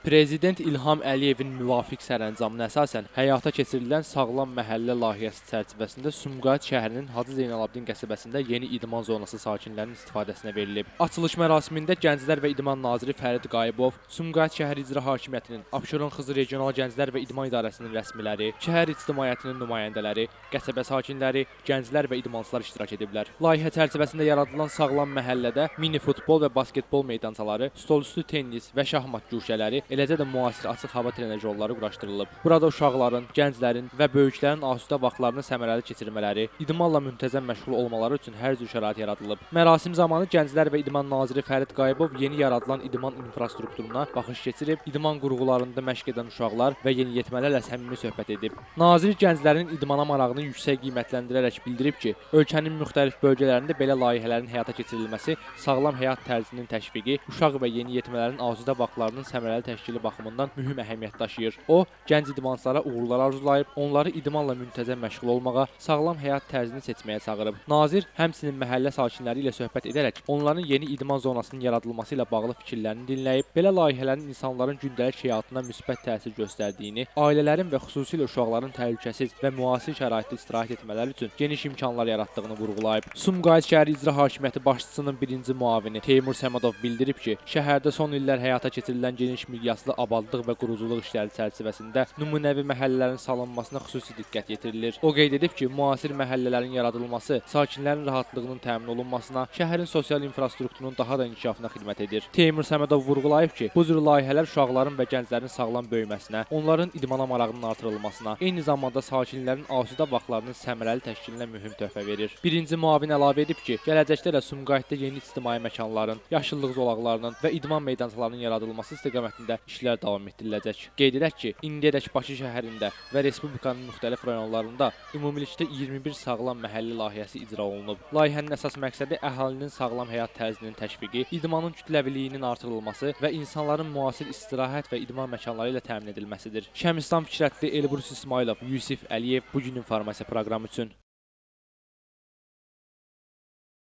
Prezident İlham Əliyevin müvafiq sərəncamına əsasən həyata keçirilən Sağlam Məhəllə layihəsi çərçivəsində Sumqayıt şəhərinin Hacı Zeynalabdin qəsəbəsində yeni idman zonası sakinlərinin istifadəsinə verilib. Açılış mərasimində Gənclər və İdman naziri Fərid Qayıbov, Sumqayıt şəhər icra hakimiyyətinin, Abşeron Xızı Regional Gənclər və İdman İdarəsinin rəsmiləri, şəhər ictimaiyyətinin nümayəndələri, qəsəbə sakinləri, gənclər və idmançılar iştirak ediblər. Layihə çərçivəsində yaradılan Sağlam Məhəllədə mini futbol və basketbol meydançaları, stolüstü tennis və şahmat güşələri, eləcə də müasir açıq hava trenajyorları quraşdırılıb. Burada uşaqların, gənclərin və böyüklərin asudə vaxtlarını səmərəli keçirmələri, idmanla müntəzəm məşğul olmaları üçün hər cür şərait yaradılıb. Mərasim zamanı Gənclər və İdman naziri Fərid Qayıbov yeni yaradılan idman infrastrukturuna baxış keçirib, idman qurğularında məşq edən uşaqlar və yeniyetmələrlə səmimi söhbət edib. Nazir gənclərin idmana marağını yüksək qiymətləndirərək bildirib ki, ölkənin müxtəlif bölgələrində belə layihələrin həyata keçirilməsi sağlam həyat tərzinin təşviqi, uşaq və yeniyetmələrin asudə vaxtlarının səmərəli təşkili baxımından mühüm əhəmiyyət daşıyır. O, gənc idmançılara uğurlar arzulayıb, onları idmanla müntəzəm məşğul olmağa, sağlam həyat tərzini seçməyə çağırıb. Nazir həmçinin məhəllə sakinləri ilə söhbət edərək onların yeni idman zonasının yaradılması ilə bağlı fikirlərini dinləyib, belə layihələrin insanların gündəlik həyatına müsbət təsir göstərdiyini, ailələrin və xüsusilə uşaqların təhlükəsiz və müasir şəraitdə istirahət etmələri üçün geniş imkanlar yaratdığını vurğulayıb. Sumqayıt şəhər icra hakimiyyəti başçısının birinci müavini Teymur Səmədov bildirib ki, şəhərdə son illər həyata keçirilən geniş miqyaslı abadlıq və quruculuq işləri çərçivəsində nümunəvi məhəllələrin salınmasına xüsusi diqqət yetirilir. O qeyd edib ki, müasir məhəllələrin yaradılması sakinlərin rahatlığının təmin olunmasına, şəhərin sosial infrastrukturunun daha da inkişafına xidmət edir. Teymur Səmədov vurğulayıb ki, bu cür layihələr uşaqların və gənclərin sağlam böyüməsinə, onların idmana marağının artırılmasına, eyni zamanda sakinlərin asudə vaxtlarının səmərəli təşkilinə mühüm töhfə verir. Birinci müavin əlavə edib ki, gələcəkdə də Sumqayıtda yeni ictimai məkanların, yaşıllıq zolaqlarının və idman meydançalarının yaradılması istiqamətində işlər davam etdiriləcək. Qeyd edək ki, indiyədək Bakı şəhərində və Respublikanın müxtəlif rayonlarında ümumilikdə 21 sağlam məhəllə layihəsi icra olunub. Layihənin əsas məqsədi əhalinin sağlam həyat tərzinin təşviqi, idmanın kütləviliyinin artırılması və insanların müasir istirahət və idman məkanları ilə təmin edilməsidir. Şəmistan Fikrətli, Elbrus İsmailov, Yusif Əliyev bu gün informasiya proqramı üçün.